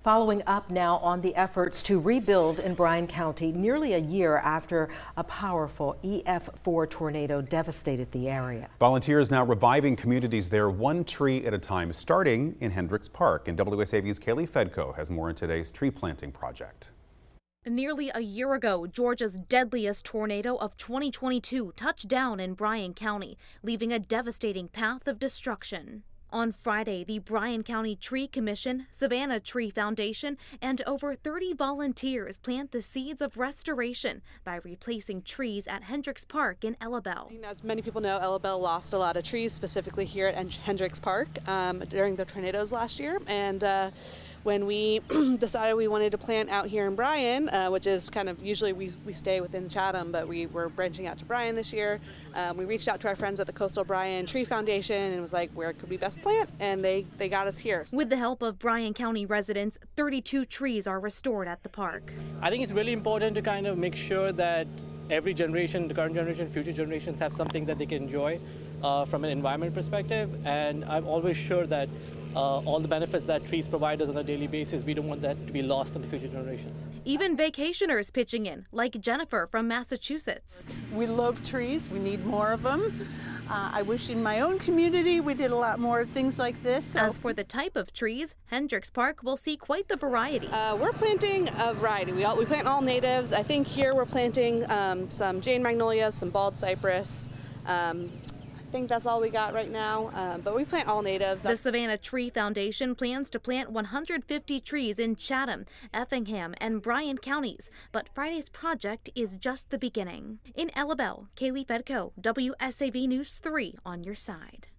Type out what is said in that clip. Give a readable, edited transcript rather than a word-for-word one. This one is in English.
Following up now on the efforts to rebuild in Bryan County nearly a year after a powerful EF4 tornado devastated the area. Volunteers now reviving communities there one tree at a time, starting in Hendricks Park. And WSAV's Kaylee Fedko has more in today's tree planting project. Nearly a year ago, Georgia's deadliest tornado of 2022 touched down in Bryan County, leaving a devastating path of destruction. On Friday, the Bryan County Tree Commission, Savannah Tree Foundation, and over 30 volunteers plant the seeds of restoration by replacing trees at Hendricks Park in Ellabelle. As many people know, Ellabelle lost a lot of trees, specifically here at Hendricks Park during the tornadoes last year. And when we decided we wanted to plant out here in Bryan, which is kind of usually we stay within Chatham, but we were branching out to Bryan this year. We reached out to our friends at the Coastal Bryan Tree Foundation and was like, where could we best plant? And they got us here. With the help of Bryan County residents, 32 trees are restored at the park. I think it's really important to kind of make sure that every generation, the current generation, future generations have something that they can enjoy from an environment perspective. And I'm always sure that all the benefits that trees provide us on a daily basis, we don't want that to be lost on the future generations. Even vacationers pitching in, like Jennifer from Massachusetts. We love trees. We need more of them. I wish in my own community we did a lot more of things like this. As for the type of trees, Hendricks Park will see quite the variety. We're planting a variety. We plant all natives. I think here we're planting some Jane magnolias, some bald cypress. I think that's all we got right now, but we plant all natives. The Savannah Tree Foundation plans to plant 150 trees in Chatham, Effingham, and Bryan counties, but Friday's project is just the beginning. In Ellabelle, Kaylee Fedko, WSAV News 3 on your side.